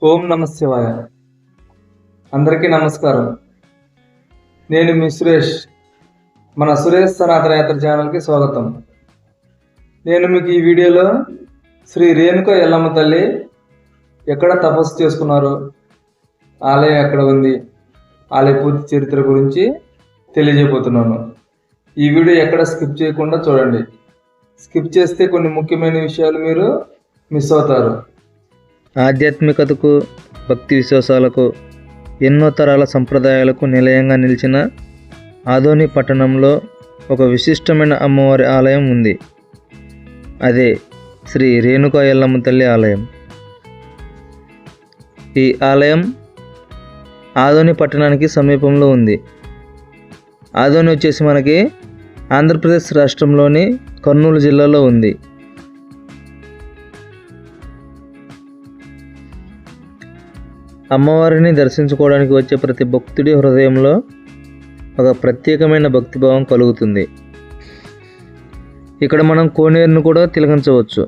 ఓం నమ శివాయ. అందరికీ నమస్కారం. నేను మీ సురేష్. మన సురేష్ సనాతన యాత్ర ఛానల్కి స్వాగతం. నేను మీకు ఈ వీడియోలో శ్రీ రేణుక ఎల్లమ్మ తల్లి ఎక్కడ తపస్సు చేసుకున్నారు, ఆలయం ఎక్కడ ఉంది, ఆలయ పూర్తి చరిత్ర గురించి తెలియజేయబోతున్నాను. ఈ వీడియో ఎక్కడ స్కిప్ చేయకుండా చూడండి. స్కిప్ చేస్తే కొన్ని ముఖ్యమైన విషయాలు మీరు మిస్ అవుతారు. ఆధ్యాత్మికతకు, భక్తి విశ్వాసాలకు, ఎన్నో తరాల సంప్రదాయాలకు నిలయంగా నిలిచిన ఆదోని పట్టణంలో ఒక విశిష్టమైన అమ్మవారి ఆలయం ఉంది. అదే శ్రీ రేణుక ఎల్లమ్మ తల్లి ఆలయం. ఈ ఆలయం ఆదోని పట్టణానికి సమీపంలో ఉంది. ఆదోని వచ్చేసి మనకి ఆంధ్రప్రదేశ్ రాష్ట్రంలోని కర్నూలు జిల్లాలో ఉంది. అమ్మవారిని దర్శించుకోవడానికి వచ్చే ప్రతి భక్తుడి హృదయంలో ఒక ప్రత్యేకమైన భక్తిభావం కలుగుతుంది. ఇక్కడ మనం కోనేరును కూడా తిలకించవచ్చు.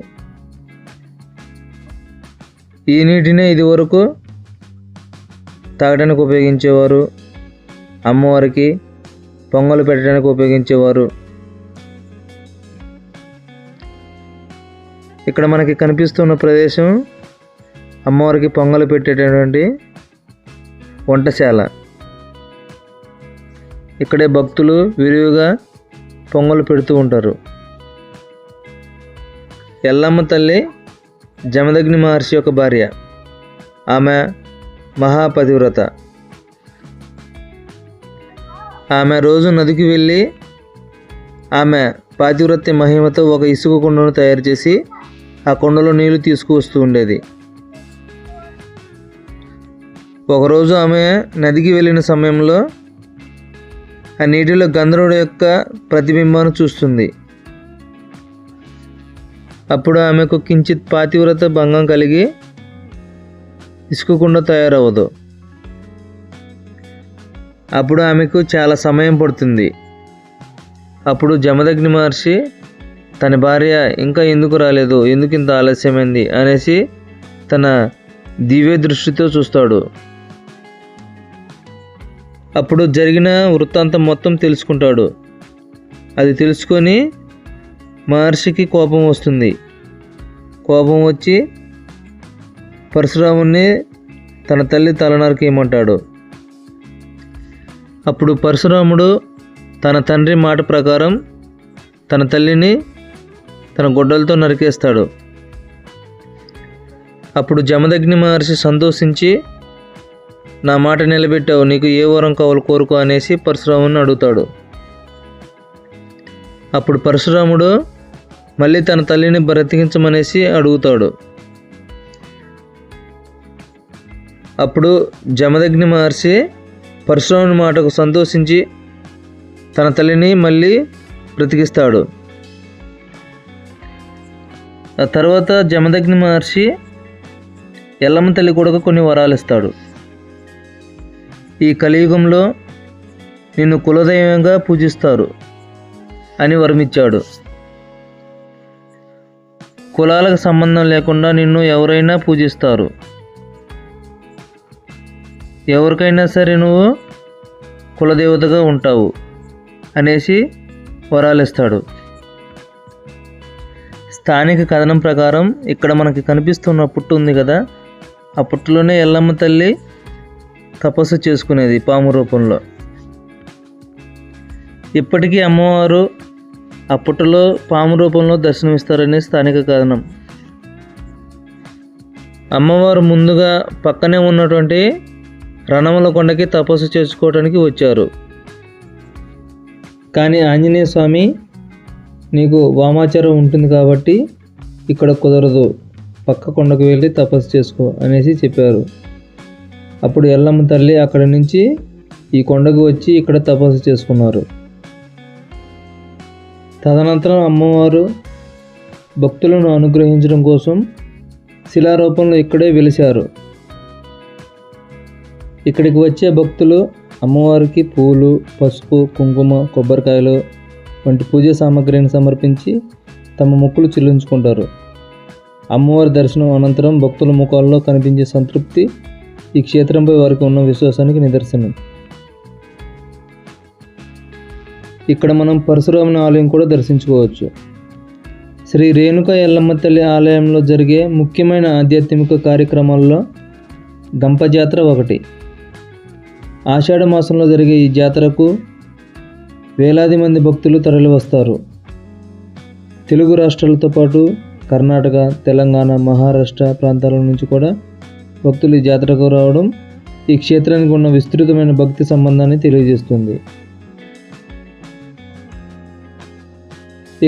ఈ నీటిని ఇదివరకు తాగడానికి ఉపయోగించేవారు, అమ్మవారికి పొంగలు పెట్టడానికి ఉపయోగించేవారు. ఇక్కడ మనకి కనిపిస్తున్న ప్రదేశం అమ్మవారికి పొంగలు పెట్టేటటువంటి వంటశాల. ఇక్కడే భక్తులు విరివిగా పొంగలు పెడుతూ ఉంటారు. ఎల్లమ్మ తల్లి జమదగ్ని మహర్షి యొక్క భార్య. ఆమె మహాపతివ్రత. ఆమె రోజు నదికి వెళ్ళి ఆమె పాతివ్రత్య మహిమతో ఒక ఇసుక కుండను తయారు చేసి ఆ కుండలో నీళ్లు తీసుకువస్తూ ఉండేది. ఒకరోజు ఆమె నదికి వెళ్ళిన సమయంలో ఆ నీటిలో గంధర్వుడి యొక్క ప్రతిబింబాన్ని చూస్తుంది. అప్పుడు ఆమెకు కించిత్ పాతివ్రత భంగం కలిగి ఇసుక కుండ తయారవ్వదు. అప్పుడు ఆమెకు చాలా సమయం పడుతుంది. అప్పుడు జమదగ్ని మహర్షి తన భార్య ఇంకా ఎందుకు రాలేదు, ఎందుకు ఇంత ఆలస్యమైంది అనేసి తన దివ్య దృష్టితో చూస్తాడు. అప్పుడు జరిగిన వృత్తాంతం మొత్తం తెలుసుకుంటాడు. అది తెలుసుకొని మహర్షికి కోపం వస్తుంది. కోపం వచ్చి పరశురాముని తన తల్లి తలనరికేయమంటాడు. అప్పుడు పరశురాముడు తన తండ్రి మాట ప్రకారం తన తల్లిని తన గొడ్డలతో నరికేస్తాడు. అప్పుడు జమదగ్ని మహర్షి సంతోషించి, నా మాట నిలబెట్టావు, నీకు ఏ వరం కావాలో కోరుకో అనేసి పరశురాముని అడుగుతాడు. అప్పుడు పరశురాముడు మళ్ళీ తన తల్లిని బ్రతికించమనేసి అడుగుతాడు. అప్పుడు జమదగ్ని మహర్షి పరశురాముని మాటకు సంతోషించి తన తల్లిని మళ్ళీ బ్రతికిస్తాడు. ఆ తర్వాత జమదగ్ని మహర్షి ఎల్లమ్మ తల్లి కూడా కొన్ని వరాలు ఇస్తాడు. ఈ కలియుగంలో నిన్ను కులదైవంగా పూజిస్తారు అని వరమిచ్చాడు. కులాలకు సంబంధం లేకుండా నిన్ను ఎవరైనా పూజిస్తారు, ఎవరికైనా సరే నువ్వు కులదేవతగా ఉంటావు అనేసి వరాలు ఇస్తాడు. స్థానిక కథనం ప్రకారం ఇక్కడ మనకి కనిపిస్తున్న పుట్టు ఉంది కదా, ఆ పుట్టులోనే ఎల్లమ్మ తల్లి తపస్సు చేసుకునేది పాము రూపంలో. ఇప్పటికీ అమ్మవారు ఆ పుట్టలో పాము రూపంలో దర్శనమిస్తారని స్థానిక కథనం. అమ్మవారు ముందుగా పక్కనే ఉన్నటువంటి రణముల కొండకి తపస్సు చేసుకోవడానికి వచ్చారు. కానీ ఆంజనేయ స్వామి, నీకు వామాచారం ఉంటుంది కాబట్టి ఇక్కడ కుదరదు, పక్క కొండకు వెళ్ళి తపస్సు చేసుకో అనేసి చెప్పారు. అప్పుడు ఎల్లమ్మ తల్లి అక్కడి నుంచి ఈ కొండకు వచ్చి ఇక్కడ తపస్సు చేసుకున్నారు. తదనంతరం అమ్మవారు భక్తులను అనుగ్రహించడం కోసం శిలారూపంలో ఇక్కడే వెలిశారు. ఇక్కడికి వచ్చే భక్తులు అమ్మవారికి పూలు, పసుపు, కుంకుమ, కొబ్బరికాయలు వంటి పూజా సామాగ్రిని సమర్పించి తమ మొక్కులు చెల్లించుకుంటారు. అమ్మవారి దర్శనం అనంతరం భక్తుల ముఖాల్లో కనిపించే సంతృప్తి ఈ క్షేత్రంపై వారికి ఉన్న విశ్వాసానికి నిదర్శనం. ఇక్కడ మనం పరశురాముని ఆలయం కూడా దర్శించుకోవచ్చు. శ్రీ రేణుక ఎల్లమ్మ తల్లి ఆలయంలో జరిగే ముఖ్యమైన ఆధ్యాత్మిక కార్యక్రమాల్లో గంప జాతర ఒకటి. ఆషాఢ మాసంలో జరిగే ఈ జాతరకు వేలాది మంది భక్తులు తరలివస్తారు. తెలుగు రాష్ట్రాలతో పాటు కర్ణాటక, తెలంగాణ, మహారాష్ట్ర ప్రాంతాల నుంచి కూడా భక్తులు ఈ జాతరకు రావడం ఈ క్షేత్రానికి ఉన్న విస్తృతమైన భక్తి సంబంధాన్ని తెలియజేస్తుంది.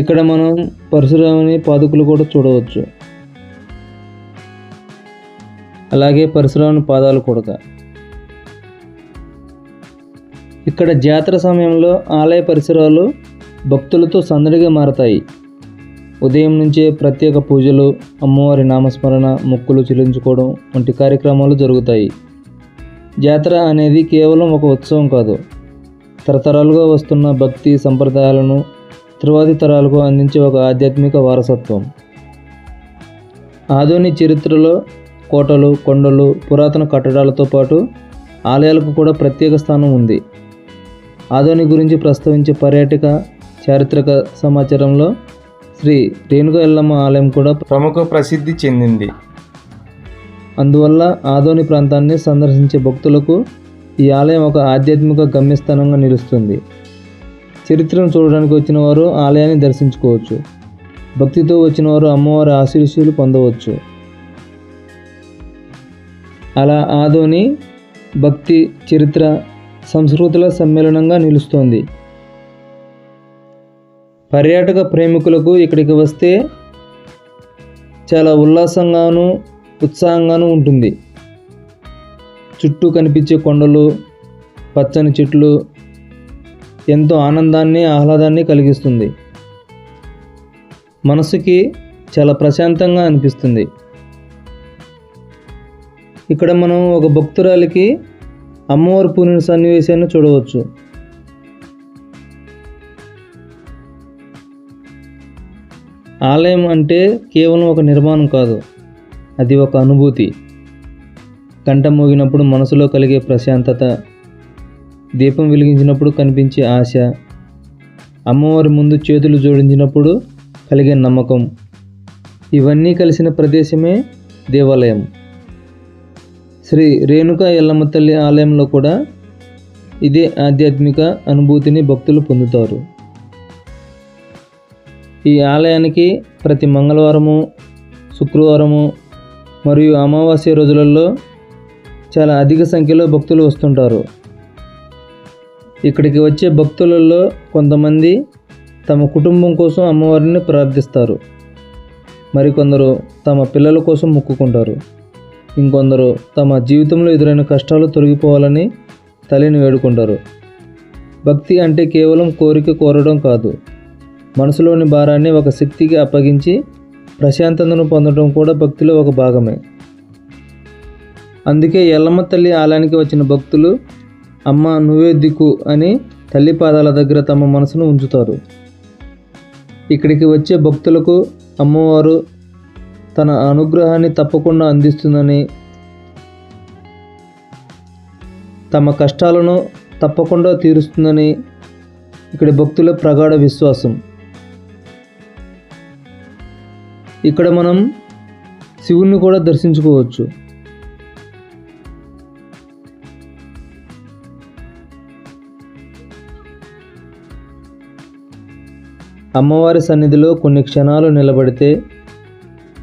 ఇక్కడ మనం పరశురాముని పాదుకలు కూడా చూడవచ్చు. అలాగే పరశురాముని పాదాలు కూడా. ఇక్కడ జాతర సమయంలో ఆలయ పరిసరాలు భక్తులతో సందడిగా మారతాయి. ఉదయం నుంచే ప్రత్యేక పూజలు, అమ్మవారి నామస్మరణ, మొక్కులు చెల్లించుకోవడం వంటి కార్యక్రమాలు జరుగుతాయి. జాతర అనేది కేవలం ఒక ఉత్సవం కాదు, తరతరాలుగా వస్తున్న భక్తి సంప్రదాయాలను తరువాతి తరాలకు అందించే ఒక ఆధ్యాత్మిక వారసత్వం. ఆధునిక చరిత్రలో కోటలు, కొండలు, పురాతన కట్టడాలతో పాటు ఆలయాలకు కూడా ప్రత్యేక స్థానం ఉంది. ఆధునిక గురించి ప్రస్తావించే పర్యాటక చారిత్రక సమాచారంలో శ్రీ రేణుక ఎల్లమ్మ ఆలయం కూడా ప్రముఖ ప్రసిద్ధి చెందింది. అందువల్ల ఆదోని ప్రాంతాన్ని సందర్శించే భక్తులకు ఈ ఆలయం ఒక ఆధ్యాత్మిక గమ్యస్థానంగా నిలుస్తుంది. చరిత్రను చూడడానికి వచ్చిన వారు ఆలయాన్ని దర్శించుకోవచ్చు. భక్తితో వచ్చిన వారు అమ్మవారి ఆశీస్సులు పొందవచ్చు. అలా ఆదోని భక్తి, చరిత్ర, సంస్కృతుల సమ్మేళనంగా నిలుస్తోంది. పర్యాటక ప్రేమికులకు ఇక్కడికి వస్తే చాలా ఉల్లాసంగాను ఉత్సాహంగాను ఉంటుంది. చుట్టూ కనిపించే కొండలు, పచ్చని చెట్లు ఎంతో ఆనందాన్ని, ఆహ్లాదాన్ని కలిగిస్తుంది. మనసుకి చాలా ప్రశాంతంగా అనిపిస్తుంది. ఇక్కడ మనం ఒక భక్తురాలికి అమ్మవారి పూనిన సన్నివేశాన్ని చూడవచ్చు. ఆలయం అంటే కేవలం ఒక నిర్మాణం కాదు, అది ఒక అనుభూతి. గంట మోగినప్పుడు మనసులో కలిగే ప్రశాంతత, దీపం వెలిగించినప్పుడు కనిపించే ఆశ, అమ్మవారి ముందు చేతులు జోడించినప్పుడు కలిగే నమ్మకం, ఇవన్నీ కలిసిన ప్రదేశమే దేవాలయం. శ్రీ రేణుక ఎల్లమ్మ తల్లి ఆలయంలో కూడా ఇదే ఆధ్యాత్మిక అనుభూతిని భక్తులు పొందుతారు. ఈ ఆలయానికి ప్రతి మంగళవారము, శుక్రవారము మరియు అమావాస్య రోజులలో చాలా అధిక సంఖ్యలో భక్తులు వస్తుంటారు. ఇక్కడికి వచ్చే భక్తులలో కొంతమంది తమ కుటుంబం కోసం అమ్మవారిని ప్రార్థిస్తారు. మరికొందరు తమ పిల్లల కోసం మొక్కుకుంటారు. ఇంకొందరు తమ జీవితంలో ఎదురైన కష్టాలు తొలగిపోవాలని తల్లిని వేడుకుంటారు. భక్తి అంటే కేవలం కోరిక కోరడం కాదు, మనసులోని భారాన్ని ఒక శక్తికి అప్పగించి ప్రశాంతతను పొందడం కూడా భక్తిలో ఒక భాగమే. అందుకే ఎల్లమ్మ తల్లి ఆలయానికి వచ్చిన భక్తులు అమ్మ నువ్వే దిక్కు అని తల్లి పాదాల దగ్గర తమ మనసును ఉంచుతారు. ఇక్కడికి వచ్చే భక్తులకు అమ్మవారు తన అనుగ్రహాన్ని తప్పకుండా అందిస్తుందని, తమ కష్టాలను తప్పకుండా తీరుస్తుందని ఇక్కడి భక్తుల ప్రగాఢ విశ్వాసం. ఇక్కడ మనం శివుణ్ణి కూడా దర్శించుకోవచ్చు. అమ్మవారి సన్నిధిలో కొన్ని క్షణాలు నిలబడితే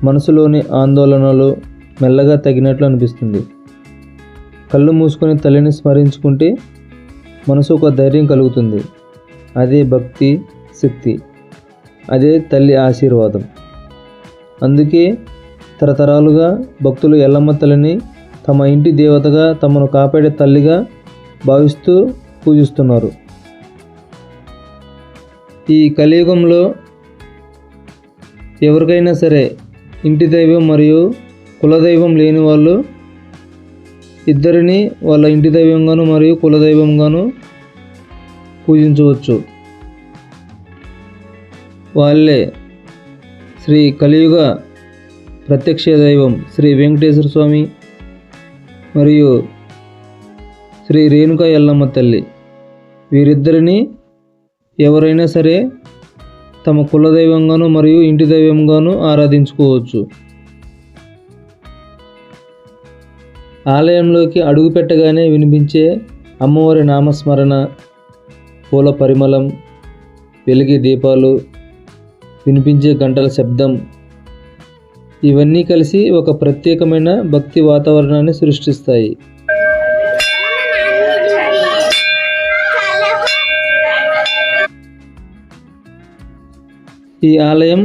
మనసులోని ఆందోళనలు మెల్లగా తగినట్లు అనిపిస్తుంది. కళ్ళు మూసుకొని తల్లిని స్మరించుకుంటే మనసు ఒక ధైర్యం కలుగుతుంది. అదే భక్తి శక్తి, అదే తల్లి ఆశీర్వాదం. అందుకే తరతరాలుగా భక్తులు ఎల్లమ్మ తల్లిని తమ ఇంటి దేవతగా, తమను కాపాడే తల్లిగా భావిస్తూ పూజిస్తున్నారు. ఈ కలియుగంలో ఎవరికైనా సరే ఇంటి దైవం మరియు కులదైవం లేని వాళ్ళు ఇద్దరిని వాళ్ళ ఇంటి దైవంగాను మరియు కులదైవంగాను పూజించవచ్చు. వాళ్ళే శ్రీ కలియుగ ప్రత్యక్ష దైవం శ్రీ వెంకటేశ్వర స్వామి మరియు శ్రీ రేణుకా ఎల్లమ్మ తల్లి. వీరిద్దరిని ఎవరైనా సరే తమ కులదైవంగాను మరియు ఇంటి దైవంగాను ఆరాధించుకోవచ్చు. ఆలయంలోకి అడుగు పెట్టగానే వినిపించే అమ్మవారి నామస్మరణ, పూల పరిమళం, వెలిగే దీపాలు, వినిపించే గంటల శబ్దం ఇవన్నీ కలిసి ఒక ప్రత్యేకమైన భక్తి వాతావరణాన్ని సృష్టిస్తాయి. ఈ ఆలయం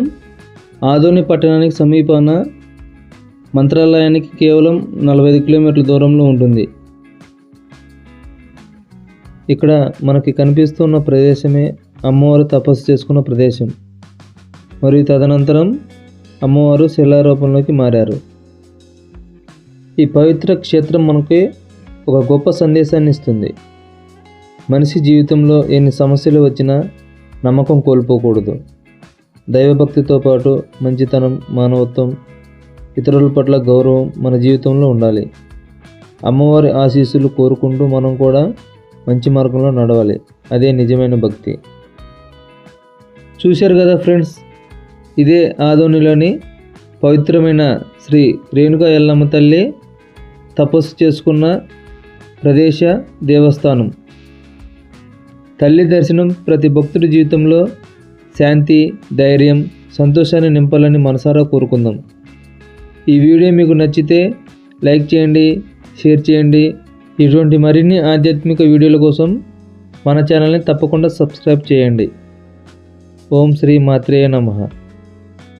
ఆదోని పట్టణానికి సమీపాన మంత్రాలయానికి కేవలం 45 కిలోమీటర్ల దూరంలో ఉంటుంది. ఇక్కడ మనకి కనిపిస్తున్న ప్రదేశమే అమ్మవారు తపస్సు చేసుకున్న ప్రదేశం మరియు తదనంతరం అమ్మవారు శిలారూపంలోకి మారారు. ఈ పవిత్ర క్షేత్రం మనకి ఒక గొప్ప సందేశాన్ని ఇస్తుంది. మనిషి జీవితంలో ఎన్ని సమస్యలు వచ్చినా నమ్మకం కోల్పోకూడదు. దైవభక్తితో పాటు మంచితనం, మానవత్వం, ఇతరుల పట్ల గౌరవం మన జీవితంలో ఉండాలి. అమ్మవారి ఆశీస్సులు కోరుకుంటూ మనం కూడా మంచి మార్గంలో నడవాలి. అదే నిజమైన భక్తి. చూశారు కదా ఫ్రెండ్స్, ఇదే ఆదోనిలోని పవిత్రమైన శ్రీ రేణుకా ఎల్లమ్మ తల్లి తపస్సు చేసుకున్న ప్రదేశ దేవస్థానం. తల్లి దర్శనం ప్రతి భక్తుడి జీవితంలో శాంతి, ధైర్యం, సంతోషాన్ని నింపాలని మనసారా కోరుకుందాం. ఈ వీడియో మీకు నచ్చితే లైక్ చేయండి, షేర్ చేయండి. ఇటువంటి మరిన్ని ఆధ్యాత్మిక వీడియోల కోసం మన ఛానల్ని తప్పకుండా సబ్స్క్రైబ్ చేయండి. ఓం శ్రీ మాత్రేయ నమః.